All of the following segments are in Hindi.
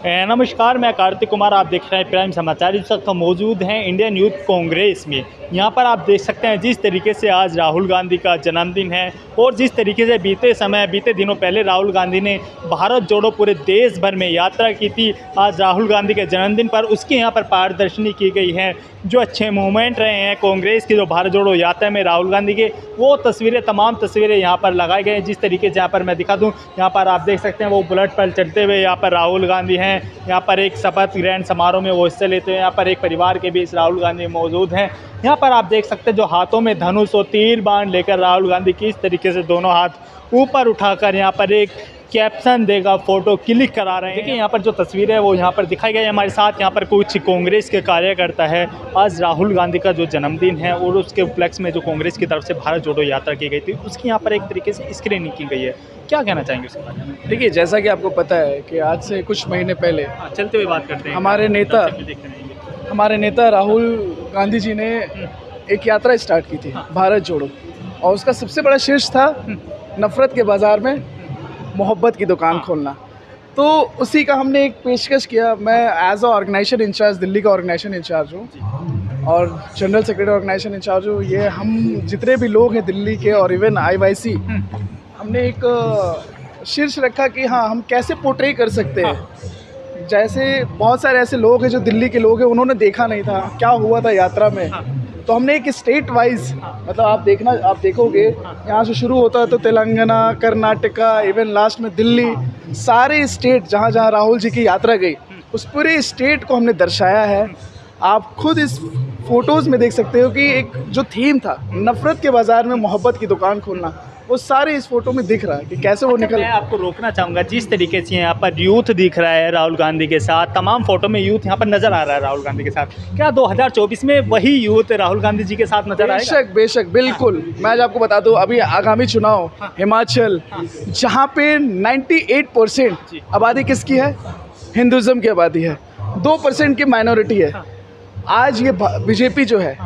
नमस्कार, मैं कार्तिक कुमार। आप देख रहे हैं प्राइम समाचार। इस वक्त हम मौजूद हैं इंडियन यूथ कांग्रेस में। यहाँ पर आप देख सकते हैं जिस तरीके से आज राहुल गांधी का जन्मदिन है और जिस तरीके से बीते दिनों पहले राहुल गांधी ने भारत जोड़ो पूरे देश भर में यात्रा की थी। आज राहुल गांधी के जन्मदिन पर उसकी यहाँ पर प्रदर्शनी की गई है। जो अच्छे मूवमेंट रहे हैं कांग्रेस की, जो भारत जोड़ो यात्रा में राहुल गांधी के, वो तस्वीरें, तमाम तस्वीरें यहाँ पर लगाई गई हैं। जिस तरीके से यहाँ पर मैं दिखा दूँ, यहाँ पर आप देख सकते हैं वो बुलेट पर चढ़ते हुए यहाँ पर राहुल गांधी हैं। यहाँ पर एक शपथ ग्रहण समारोह में वो हिस्सा लेते हैं। यहाँ पर एक परिवार के बीच राहुल गांधी मौजूद हैं। यहाँ पर आप देख सकते हैं जो हाथों में धनुष और तीर बाण लेकर राहुल गांधी किस तरीके से दोनों हाथ ऊपर उठाकर यहाँ पर एक कैप्शन देगा फोटो क्लिक करा रहे हैं। देखिए यहाँ पर जो तस्वीर है वो यहाँ पर दिखाई गई है। हमारे साथ यहाँ पर कुछ कांग्रेस के कार्यकर्ता है। आज राहुल गांधी का जो जन्मदिन है और उसके उपलक्ष्य में जो कांग्रेस की तरफ से भारत जोड़ो यात्रा की गई थी, उसकी यहाँ पर एक तरीके से स्क्रीनिंग की गई है। क्या कहना चाहेंगे उसके बारे में? देखिए, जैसा कि आपको पता है कि आज से कुछ महीने पहले चलते हुए बात करते हैं। हमारे नेता राहुल गांधी जी ने एक यात्रा स्टार्ट की थी, भारत जोड़ो, और उसका सबसे बड़ा शीर्ष था नफ़रत के बाज़ार में मोहब्बत की दुकान खोलना। तो उसी का हमने एक पेशकश किया। मैं as a organisation in-charge, Delhi का ऑर्गेनाइजेशन इंचार्ज हूँ और जनरल सेक्रेटरी ऑर्गेनाइजेशन इंचार्ज हूँ। ये हम जितने भी लोग हैं दिल्ली के और इवन IYC, हमने एक शीर्ष रखा कि हाँ, हम कैसे पोर्ट्रे कर सकते हैं। जैसे बहुत सारे ऐसे लोग हैं जो दिल्ली के लोग हैं, उन्होंने देखा नहीं था क्या हुआ था यात्रा में। तो हमने एक स्टेट वाइज, मतलब आप देखोगे यहाँ से शुरू होता है तो तेलंगाना, कर्नाटका, इवन लास्ट में दिल्ली, सारे स्टेट जहाँ जहाँ राहुल जी की यात्रा गई, उस पूरे स्टेट को हमने दर्शाया है। आप खुद इस फोटोज़ में देख सकते हो कि एक जो थीम था, नफ़रत के बाज़ार में मोहब्बत की दुकान खोलना, वो सारे इस फोटो में दिख रहा है कि कैसे वो निकल। मैं आपको रोकना चाहूँगा, जिस तरीके से यहाँ पर यूथ दिख रहा है राहुल गांधी के साथ, तमाम फोटो में यूथ यहाँ पर नजर आ रहा है राहुल गांधी के साथ। क्या 2024 में वही यूथ राहुल गांधी जी के साथ नजर आएगा? बेशक, बिल्कुल। मैं आज आपको बता दूं, अभी आगामी चुनाव हिमाचल, जहाँ पे 98% आबादी किसकी है? हिंदुज़म की आबादी है, 2% की माइनॉरिटी है। आज ये बीजेपी जो है,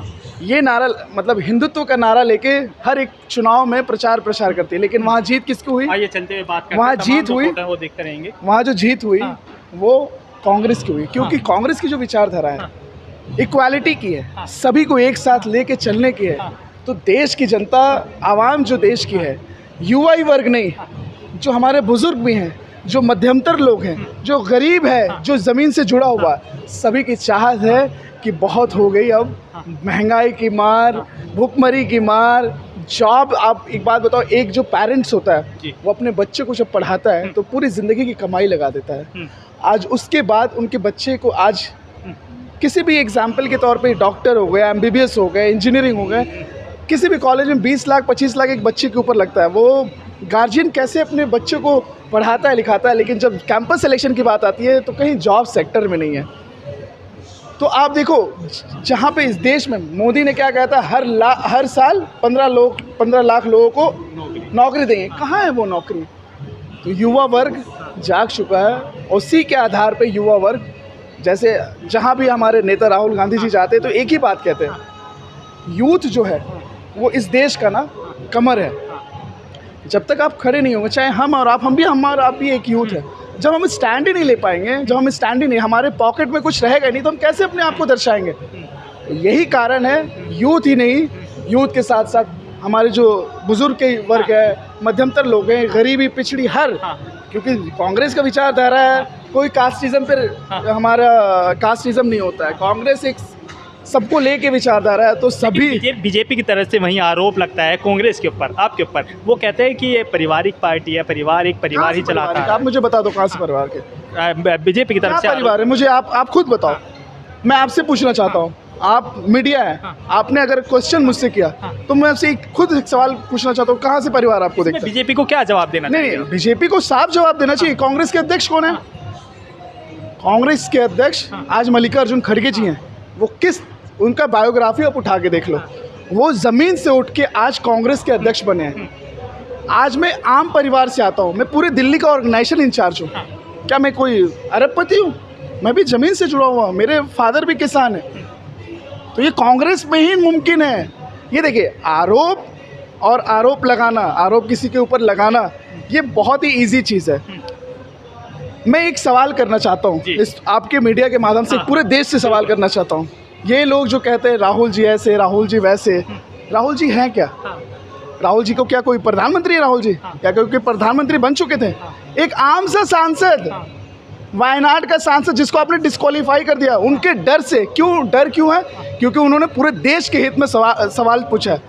ये नारा, मतलब हिंदुत्व का नारा लेके हर एक चुनाव में प्रचार करती है, लेकिन वहाँ जीत किसको हुई? ये चलते हुए बात करते हैं। वहाँ जीत हुई, वो देखते रहेंगे। वहाँ जो जीत हुई वो कांग्रेस की हुई, क्योंकि कांग्रेस की जो विचारधारा है इक्वालिटी की है, सभी को एक साथ लेके चलने की है। तो देश की जनता, आवाम जो देश की है, युवा ही वर्ग नहीं, जो हमारे बुजुर्ग भी हैं, जो मध्यमतर लोग हैं, जो गरीब है, जो ज़मीन से जुड़ा हुआ, सभी की चाहत है कि बहुत हो गई अब महंगाई की मार, भूखमरी की मार, जॉब। आप एक बात बताओ, एक जो पेरेंट्स होता है वो अपने बच्चे को जब पढ़ाता है तो पूरी ज़िंदगी की कमाई लगा देता है। आज उसके बाद उनके बच्चे को, आज किसी भी एग्जाम्पल के तौर पे डॉक्टर हो गया, MBBS हो गए, इंजीनियरिंग हो गए, किसी भी कॉलेज में 20 लाख 25 लाख एक बच्चे के ऊपर लगता है। वो गार्जियन कैसे अपने बच्चे को पढ़ाता है, लिखाता है, लेकिन जब कैंपस सिलेक्शन की बात आती है तो कहीं जॉब सेक्टर में नहीं है। तो आप देखो, जहाँ पे इस देश में मोदी ने क्या कहता है, हर साल 15 लाख लोगों को नौकरी देंगे। कहाँ है वो नौकरी? तो युवा वर्ग जाग चुका है। उसी के आधार पे युवा वर्ग, जैसे जहाँ भी हमारे नेता राहुल गांधी जी जाते हैं तो एक ही बात कहते हैं, यूथ जो है वो इस देश का ना कमर है। जब तक आप खड़े नहीं होंगे, चाहे हम और आप, हम और आप भी एक यूथ है। जब हम स्टैंड ही नहीं ले पाएंगे, हमारे पॉकेट में कुछ रहेगा नहीं, तो हम कैसे अपने आप को दर्शाएंगे? तो यही कारण है, यूथ ही नहीं, यूथ के साथ साथ हमारे जो बुजुर्ग के वर्ग है, मध्यमतर लोग हैं, गरीबी, पिछड़ी, क्योंकि कांग्रेस का विचारधारा है, कोई कास्टिज्म पर हमारा कास्टिज्म नहीं होता है। कांग्रेस एक सबको लेके विचारधारा है। तो सभी बीजेपी की तरफ से वहीं आरोप लगता है कांग्रेस के ऊपर, आपके ऊपर। वो कहते हैं कि ये पारिवारिक पार्टी है, परिवार ही चलाता है। आप मुझे बता दो, कहाँ से परिवार के? बीजेपी की तरफ से परिवार है, मुझे आप खुद बताओ। मैं आपसे पूछना चाहता हूँ, आप मीडिया है, आपने अगर क्वेश्चन मुझसे किया तो मैं आपसे खुद एक सवाल पूछना चाहता हूँ, कहाँ से परिवार आपको देखता है? बीजेपी को क्या जवाब देना? नहीं, बीजेपी को साफ जवाब देना चाहिए। कांग्रेस के अध्यक्ष कौन है? कांग्रेस के अध्यक्ष आज मल्लिकार्जुन खड़गे जी हैं। वो उनका बायोग्राफी आप उठा के देख लो। वो ज़मीन से उठ के आज कांग्रेस के अध्यक्ष बने हैं। आज मैं आम परिवार से आता हूँ, मैं पूरे दिल्ली का ऑर्गेनाइजेशन इंचार्ज हूँ। क्या मैं कोई अरबपति हूँ? मैं भी ज़मीन से जुड़ा हुआ हूँ, मेरे फादर भी किसान हैं। तो ये कांग्रेस में ही मुमकिन है। ये देखिए, आरोप लगाना, आरोप किसी के ऊपर लगाना, ये बहुत ही ईजी चीज़ है। मैं एक सवाल करना चाहता हूँ, जी। इस आपके मीडिया के माध्यम से हाँ। पूरे देश से सवाल करना चाहता हूँ। ये लोग जो कहते हैं राहुल जी ऐसे, राहुल जी वैसे, राहुल जी हैं क्या? हाँ, राहुल जी को क्या कोई प्रधानमंत्री है? राहुल जी हाँ। क्या कोई प्रधानमंत्री बन चुके थे? एक आम सा सांसद, हाँ। वायनाड का सांसद जिसको आपने डिस्क्वालीफाई कर दिया, उनके डर से डर क्यों है? क्योंकि उन्होंने पूरे देश के हित में सवाल पूछा है।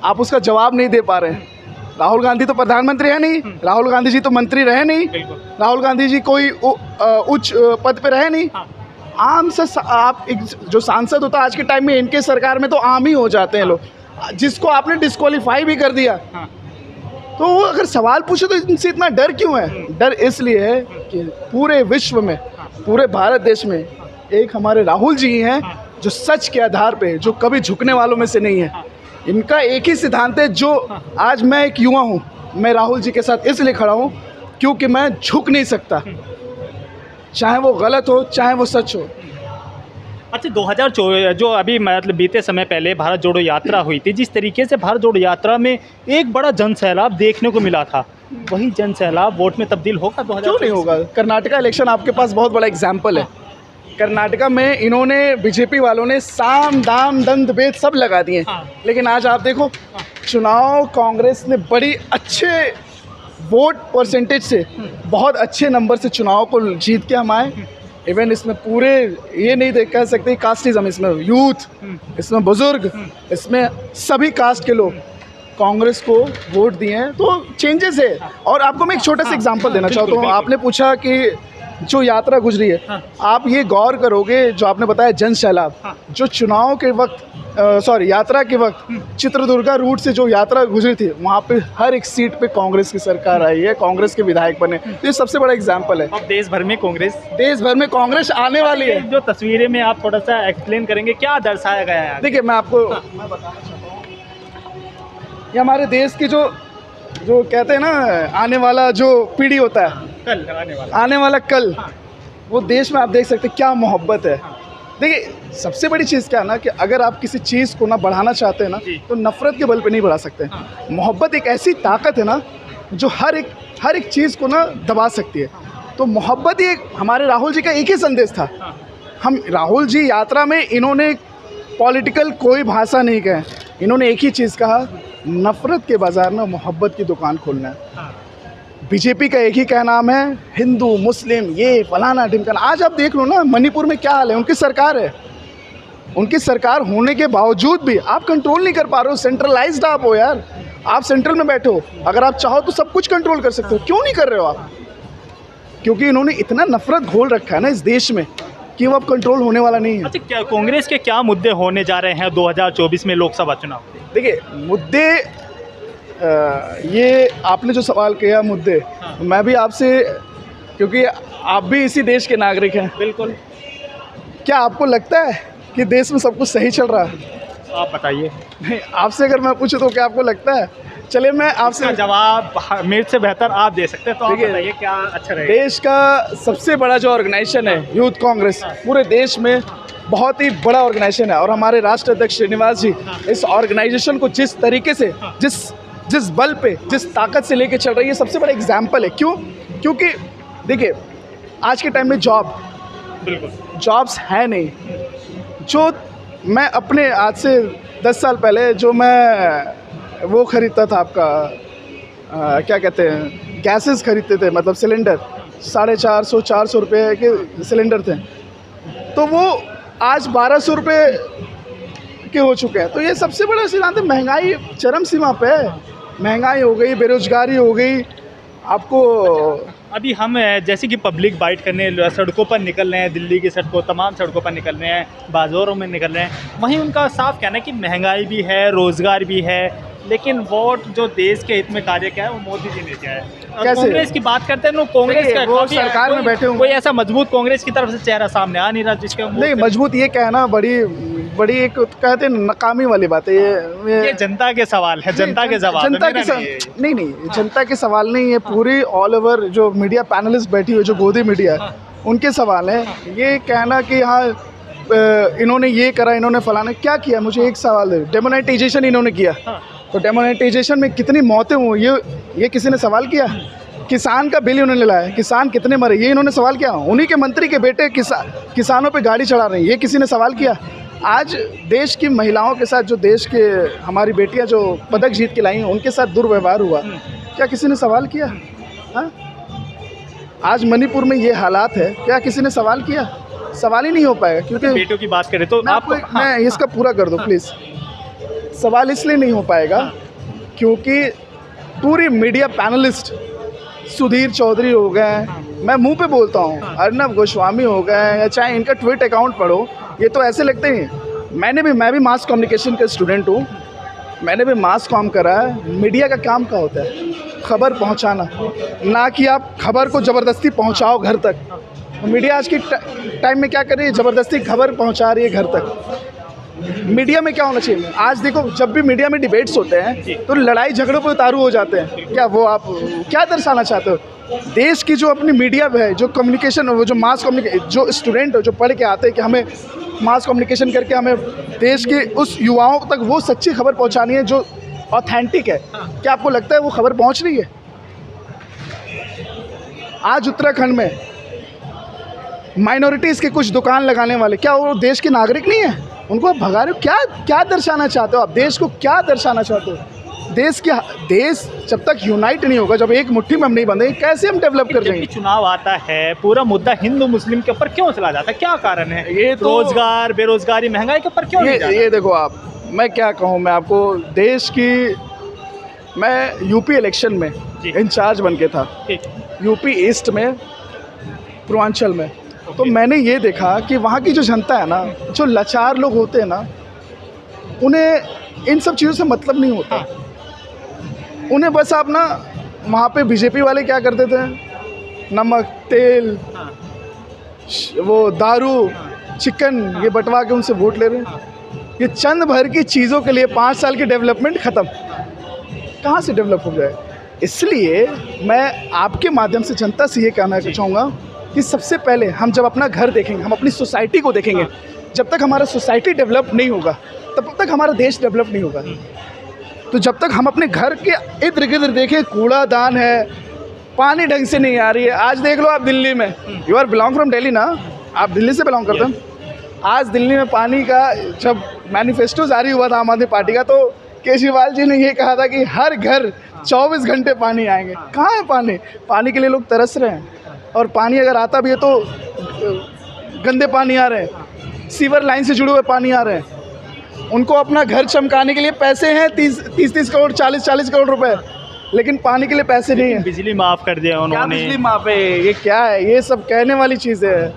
आप उसका जवाब नहीं दे पा रहे हैं। राहुल गांधी तो प्रधानमंत्री है नहीं, राहुल गांधी जी तो मंत्री रहे नहीं, बिल्कुल। राहुल गांधी जी कोई उच्च पद पे रहे नहीं। हाँ। आम सा आप एक जो सांसद होता है आज के टाइम में, इनके सरकार में तो आम ही हो जाते हैं लोग, जिसको आपने डिस्क्वालीफाई भी कर दिया। हाँ। तो वो अगर सवाल पूछे तो इनसे इतना डर क्यों है? डर इसलिए है कि पूरे विश्व में, पूरे भारत देश में एक हमारे राहुल जी हैं जो सच के आधार पे, जो कभी झुकने वालों में से नहीं है। इनका एक ही सिद्धांत है, जो आज मैं एक युवा हूँ, मैं राहुल जी के साथ इसलिए खड़ा हूँ क्योंकि मैं झुक नहीं सकता, चाहे वो गलत हो चाहे वो सच हो। अच्छा, 2024 जो अभी मतलब बीते समय पहले भारत जोड़ो यात्रा हुई थी, जिस तरीके से भारत जोड़ो यात्रा में एक बड़ा जन सैलाब देखने को मिला था, वही जन सैलाब वोट में तब्दील होगा 2024? क्यों नहीं होगा? कर्नाटका इलेक्शन आपके पास बहुत बड़ा एग्जाम्पल है। कर्नाटका में इन्होंने, बीजेपी वालों ने साम दाम दंड भेद सब लगा दिए, लेकिन आज आप देखो चुनाव कांग्रेस ने बड़ी अच्छे वोट परसेंटेज से, बहुत अच्छे नंबर से चुनाव को जीत के हम आए। इवन इसमें पूरे ये नहीं कह सकते कास्टिज्म, इसमें यूथ, इसमें बुजुर्ग, इसमें सभी कास्ट के लोग कांग्रेस को वोट दिए हैं, तो चेंजेस है। और आपको मैं एक छोटा सा एग्जांपल देना चाहता हूँ। आपने पूछा कि जो यात्रा गुजरी है, आप ये गौर करोगे जो आपने बताया जन सैलाब, जो चुनाव के वक्त यात्रा के वक्त चित्रदुर्गा रूट से जो यात्रा गुजरी थी, वहाँ पे हर एक सीट पे कांग्रेस की सरकार आई है, कांग्रेस के विधायक बने। तो ये सबसे बड़ा एग्जाम्पल है। अब देश भर में कांग्रेस आने वाली है। जो तस्वीरें में आप थोड़ा सा एक्सप्लेन करेंगे क्या दर्शाया गया है? देखिए मैं बताना चाहता हूँ, ये हमारे देश की जो कहते हैं ना, आने वाला जो पीढ़ी होता है, कल आने वाला कल, वो देश में आप देख सकते हैं क्या मोहब्बत है। देखिए सबसे बड़ी चीज़ क्या है ना, कि अगर आप किसी चीज़ को ना बढ़ाना चाहते हैं ना, तो नफ़रत के बल पे नहीं बढ़ा सकते। मोहब्बत एक ऐसी ताकत है ना, जो हर एक चीज़ को ना दबा सकती है। तो मोहब्बत ही हमारे राहुल जी का एक ही संदेश था। हम राहुल जी यात्रा में इन्होंने पॉलिटिकल कोई भाषा नहीं कहे, इन्होंने एक ही चीज़ कहा, नफ़रत के बाज़ार में मोहब्बत की दुकान खोलना है। बीजेपी का एक ही क्या नाम है, हिंदू मुस्लिम ये फलाना ढिमकाना। आज आप देख लो ना मणिपुर में क्या हाल है, उनकी सरकार है, उनकी सरकार होने के बावजूद भी आप कंट्रोल नहीं कर पा रहे हो। सेंट्रलाइज्ड आप हो यार, आप सेंट्रल में बैठे हो, अगर आप चाहो तो सब कुछ कंट्रोल कर सकते हो, क्यों नहीं कर रहे हो आप? क्योंकि इन्होंने इतना नफरत घोल रखा है ना इस देश में कि वो अब कंट्रोल होने वाला नहीं है। अच्छा, क्या कांग्रेस के क्या मुद्दे होने जा रहे हैं 2024 में लोकसभा चुनाव? देखिए मुद्दे, ये आपने जो सवाल किया मुद्दे, मैं भी आपसे, क्योंकि आप भी इसी देश के नागरिक हैं, बिल्कुल, क्या आपको लगता है कि देश में सब कुछ सही चल रहा है? आप बताइए। नहीं, आपसे अगर मैं पूछूं तो क्या आपको लगता है? चलिए मैं आपसे जवाब मेरे से बेहतर आप दे सकते हैं, तो आप बताइए क्या अच्छा रहेगा। देश का सबसे बड़ा जो ऑर्गेनाइजेशन है यूथ कांग्रेस, पूरे देश में बहुत ही बड़ा ऑर्गेनाइजेशन है, और हमारे राष्ट्र अध्यक्ष श्रीनिवास जी इस ऑर्गेनाइजेशन को जिस तरीके से, जिस बल पे, जिस ताकत से लेके चल रही है, सबसे बड़ा एग्जाम्पल है। क्यों? क्योंकि देखिए आज के टाइम में जॉब्स है नहीं। जो मैं अपने आज से 10 साल पहले जो मैं वो ख़रीदता था, आपका क्या कहते हैं, गैसेस ख़रीदते थे, मतलब सिलेंडर 450-400 रुपये के सिलेंडर थे, तो वो आज 1200 रुपये के हो चुके हैं। तो ये सबसे बड़ा सिद्धांत है, महंगाई चरम सीमा पे है, महंगाई हो गई, बेरोजगारी हो गई। आपको अभी हम जैसे कि पब्लिक बाइट करने सड़कों पर निकल रहे हैं, दिल्ली की सड़कों, तमाम सड़कों पर निकल रहे हैं, बाज़ारों में निकल रहे हैं, वहीं उनका साफ कहना है कि महंगाई भी है, रोज़गार भी है, लेकिन वोट जो देश के हित में कार्य किया है वो मोदी जी ने किया है। कैसे? कांग्रेस की बात करते हैं लोग, कांग्रेस का वो सरकार में बैठे हुए, कोई ऐसा मजबूत कांग्रेस की तरफ से चेहरा सामने आ नहीं रहा जिसके नहीं मजबूत, ये कहना बड़ी एक कहते हैं नकामी वाली बात है। ये जनता के सवाल है, जनता के जवाब, जनता के नहीं, जनता के सवाल नहीं, ये पूरी ऑल ओवर जो मीडिया पैनलिस्ट बैठी हुई, जो गोदी मीडिया, उनके सवाल है। ये कहना कि हाँ इन्होंने ये करा, इन्होंने फलाना क्या किया, मुझे एक सवाल है, डेमोनेटाइजेशन इन्होंने किया, तो डेमोनेटाइजेशन में कितनी मौतें हुई, ये किसी ने सवाल किया? किसान का बिल उन्होंने लाया, किसान कितने मरे ये इन्होंने सवाल किया? उन्हीं के मंत्री के बेटे किसानों पे गाड़ी चढ़ा रहे हैं, ये किसी ने सवाल किया? आज देश की महिलाओं के साथ, जो देश के हमारी बेटियां जो पदक जीत के लाई हैं, उनके साथ दुर्व्यवहार हुआ, क्या किसी ने सवाल किया? हाँ, आज मणिपुर में ये हालात है, क्या किसी ने सवाल किया? सवाल ही नहीं हो पाएगा, क्योंकि बेटों की बात करें तो मैं इसका पूरा कर दो प्लीज़। सवाल इसलिए नहीं हो पाएगा क्योंकि पूरी मीडिया पैनलिस्ट, सुधीर चौधरी हो गए, मैं मुंह पे बोलता हूँ, अर्नब गोस्वामी हो गए, या चाहे इनका ट्वीट अकाउंट पढ़ो, ये तो ऐसे लगते हैं। मैं भी मास कम्युनिकेशन का स्टूडेंट हूँ, मैंने भी मास कॉम करा है। मीडिया का काम क्या होता है? खबर पहुँचाना, ना कि आप खबर को ज़बरदस्ती पहुँचाओ घर तक। मीडिया आज की टाइम में क्या कर रही है? ज़बरदस्ती खबर पहुँचा रही है घर तक। मीडिया में क्या होना चाहिए? आज देखो, जब भी मीडिया में डिबेट्स होते हैं तो लड़ाई झगड़ों पर उतारू हो जाते हैं। क्या वो आप क्या दर्शाना चाहते हो? देश की जो अपनी मीडिया है, जो कम्युनिकेशन, वो जो मास कम्युनिकेशन, जो स्टूडेंट हो, जो पढ़ के आते हैं कि हमें मास कम्युनिकेशन करके हमें देश के उस युवाओं तक वो सच्ची खबर पहुंचानी है जो ऑथेंटिक है, क्या आपको लगता है वो खबर पहुंच रही है? आज उत्तराखंड में माइनॉरिटीज़ के कुछ दुकान लगाने वाले, क्या वो देश के नागरिक नहीं है? उनको आप भगा रहे हो? क्या दर्शाना चाहते हो आप? देश को क्या दर्शाना चाहते हो? देश जब तक यूनाइट नहीं होगा, जब एक मुट्ठी में हम नहीं बंधेंगे, कैसे हम डेवलप कर जाएंगे? चुनाव आता है, पूरा मुद्दा हिंदू मुस्लिम के ऊपर क्यों चला जाता है? क्या कारण है? ये तो रोजगार, बेरोजगारी, महंगाई के ऊपर क्यों नहीं जाता? ये देखो आप, मैं क्या कहूँ, मैं आपको देश की, मैं यूपी इलेक्शन में इंचार्ज बन के था, यूपी ईस्ट में, पूर्वांचल में। तो मैंने ये देखा कि वहाँ की जो जनता है ना, जो लाचार लोग होते हैं ना, उन्हें इन सब चीज़ों से मतलब नहीं होता। उन्हें बस आप ना, वहाँ पे बीजेपी वाले क्या करते थे, नमक, तेल, वो दारू, चिकन, ये बंटवा के उनसे वोट ले रहे हैं। ये चंद भर की चीज़ों के लिए 5 साल की डेवलपमेंट ख़त्म। कहाँ से डेवलप हो जाए? इसलिए मैं आपके माध्यम से जनता से ये कहना चाहूँगा कि सबसे पहले हम जब अपना घर देखेंगे, हम अपनी सोसाइटी को देखेंगे। जब तक हमारा सोसाइटी डेवलप नहीं होगा, तब तक हमारा देश डेवलप नहीं होगा। तो जब तक हम अपने घर के इर्द गिर्द देखें, कूड़ादान है, पानी ढंग से नहीं आ रही है। आज देख लो आप दिल्ली में, you are belong from Delhi ना, आप दिल्ली से बिलोंग करते हैं। आज दिल्ली में पानी का जब मैनिफेस्टो जारी हुआ था आम आदमी पार्टी का, तो केजरीवाल जी ने ये कहा था कि हर घर 24 घंटे पानी आएंगे। कहाँ है पानी? पानी के लिए लोग तरस रहे हैं, और पानी अगर आता भी है तो गंदे पानी आ रहे हैं, सीवर लाइन से जुड़े हुए पानी आ रहे हैं। उनको अपना घर चमकाने के लिए पैसे हैं 30 करोड़, 40 करोड़ रुपए, लेकिन पानी के लिए पैसे नहीं है। बिजली माफ़ कर दिया उन्होंने। बिजली माफ़ है? ये क्या है? ये सब कहने वाली चीज़ें है।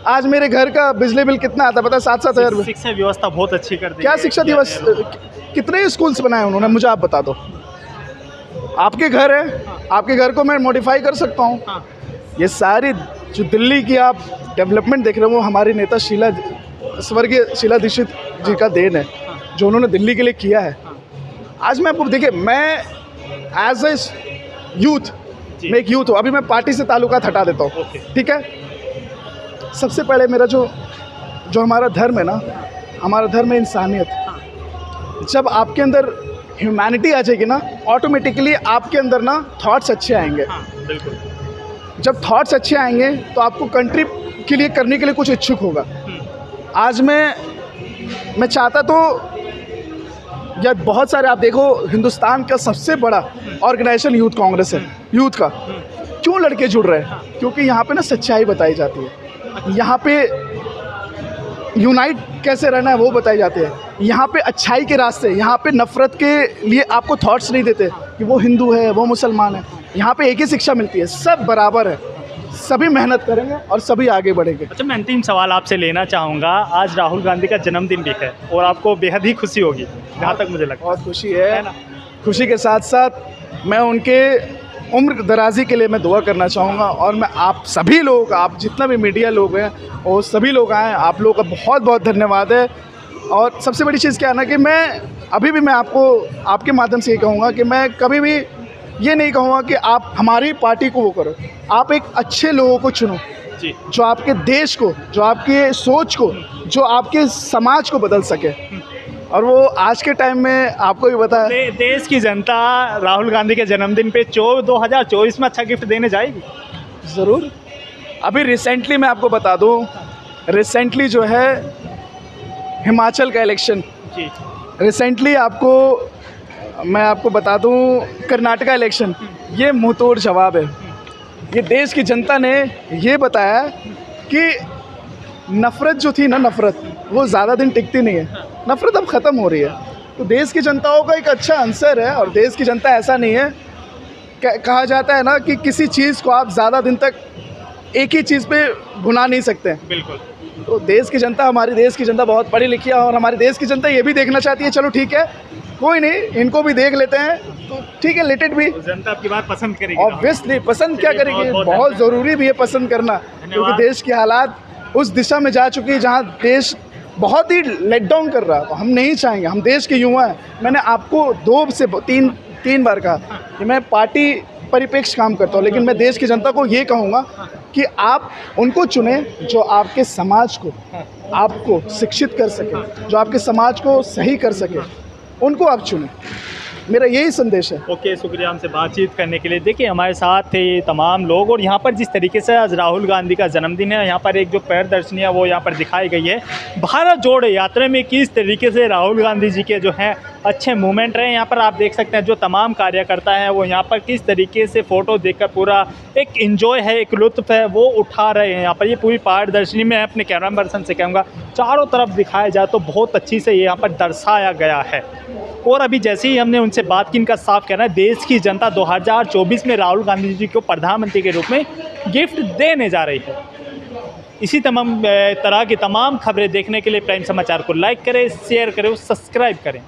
आज मेरे घर का बिजली बिल कितना आता है पता है? 7-7 हज़ार। शिक्षा व्यवस्था बहुत अच्छी कर दी। क्या शिक्षा दिवस, कितने स्कूल्स बनाए उन्होंने, मुझे आप बता दो। आपके घर है, आपके घर को मैं मॉडिफाई कर सकता हूँ। ये सारी जो दिल्ली की आप डेवलपमेंट देख रहे हो, वो हमारी नेता स्वर्गीय शीला दीक्षित जी का देन है, जो उन्होंने दिल्ली के लिए किया है। आज मैं आपको देखिए, मैं एज ए यूथ, मैं एक यूथ हूँ, अभी मैं पार्टी से ताल्लुकात हटा देता हूँ, ठीक है। सबसे पहले मेरा जो हमारा धर्म है ना, हमारा धर्म है इंसानियत। जब आपके अंदर ह्यूमैनिटी आ जाएगी ना, ऑटोमेटिकली आपके अंदर ना थॉट्स अच्छे आएंगे। बिल्कुल। जब थॉट्स अच्छे आएंगे तो आपको कंट्री के लिए करने के लिए कुछ इच्छुक होगा। आज मैं चाहता तो, या बहुत सारे आप देखो, हिंदुस्तान का सबसे बड़ा ऑर्गेनाइजेशन यूथ कांग्रेस है। यूथ का क्यों लड़के जुड़ रहे हैं? क्योंकि यहाँ पे ना सच्चाई बताई जाती है, यहाँ पे यूनाइट कैसे रहना है वो बताई जाती है, यहाँ पे अच्छाई के रास्ते, यहाँ पे नफ़रत के लिए आपको थॉट्स नहीं देते कि वो हिंदू है, वो मुसलमान है। यहाँ पे एक ही शिक्षा मिलती है, सब बराबर है, सभी मेहनत करेंगे और सभी आगे बढ़ेंगे। अच्छा, मैं अंतिम सवाल आपसे लेना चाहूँगा। आज राहुल गांधी का जन्मदिन भी है और आपको बेहद ही खुशी होगी, जहाँ तक मुझे लगता है। बहुत खुशी है ना। खुशी के साथ साथ मैं उनके उम्र दराजी के लिए मैं दुआ करना चाहूँगा, और मैं आप सभी लोग, आप जितना भी मीडिया लोग हैं और सभी लोग आए, आप लोगों का बहुत बहुत धन्यवाद है। और सबसे बड़ी चीज़ क्या है ना, कि मैं अभी भी मैं आपको आपके माध्यम से ये कहूँगा कि मैं कभी भी ये नहीं कहूँगा कि आप हमारी पार्टी को वो करो, आप एक अच्छे लोगों को चुनो जी, जो आपके देश को, जो आपके सोच को, जो आपके समाज को बदल सके। और वो आज के टाइम में आपको भी पता है, देश की जनता राहुल गांधी के जन्मदिन पे 2024 में अच्छा गिफ्ट देने जाएगी। ज़रूर। अभी रिसेंटली मैं आपको बता दूं, रिसेंटली जो है हिमाचल का इलेक्शन, जी रिसेंटली मैं आपको बता दूं कर्नाटका इलेक्शन, ये मुंहतोड़ जवाब है। ये देश की जनता ने ये बताया कि नफ़रत जो थी ना, नफ़रत वो ज़्यादा दिन टिकती नहीं है, नफ़रत अब ख़त्म हो रही है। तो देश की जनताओं का एक अच्छा आंसर है। और देश की जनता ऐसा नहीं है, कहा जाता है ना कि किसी चीज़ को आप ज़्यादा दिन तक एक ही चीज़ पे भुला नहीं सकते। बिल्कुल। तो देश की जनता, हमारी देश की जनता बहुत पढ़ी लिखी है, और हमारी देश की जनता ये भी देखना चाहती है, चलो ठीक है कोई नहीं, इनको भी देख लेते हैं, तो ठीक है, लेट इट भी। जनता आपकी बात पसंद करेगी। ऑब्वियसली पसंद क्या करेगी, बहुत बहुत ज़रूरी भी है पसंद करना, क्योंकि देश की हालात उस दिशा में जा चुकी है जहाँ देश बहुत ही लेट डाउन कर रहा है। तो हम नहीं चाहेंगे, हम देश के युवा हैं। मैंने आपको 2 से 3 बार कहा कि मैं पार्टी परिप्रेक्ष्य काम करता हूँ, लेकिन मैं देश की जनता को ये कहूँगा कि आप उनको चुनें जो आपके समाज को, आपको शिक्षित कर सके, जो आपके समाज को सही कर सके, उनको आप चुनें। मेरा यही संदेश है। ओके, शुक्रिया हमसे बातचीत करने के लिए। देखिए हमारे साथ थे ये तमाम लोग, और यहाँ पर जिस तरीके से आज राहुल गांधी का जन्मदिन है, यहाँ पर एक जो प्रदर्शनी है वो यहाँ पर दिखाई गई है। भारत जोड़ो यात्रा में किस तरीके से राहुल गांधी जी के जो हैं अच्छे मूवमेंट रहे, यहाँ पर आप देख सकते हैं जो तमाम कार्यकर्ता हैं वो यहाँ पर किस तरीके से फ़ोटो देखकर पूरा एक इन्जॉय है, एक लुत्फ़ है वो उठा रहे हैं। यहाँ पर ये पूरी प्रदर्शनी में अपने कैमरा पर्सन से कहूँगा चारों तरफ दिखाया जाए तो बहुत अच्छी से यहाँ पर दर्शाया गया है। और अभी जैसे ही हमने उनसे बात की, इनका साफ कहना है देश की जनता 2024 में राहुल गांधी जी को प्रधानमंत्री के रूप में गिफ्ट देने जा रही है। इसी तरह की तमाम खबरें देखने के लिए प्राइम समाचार को लाइक करें, शेयर करें, सब्सक्राइब करें।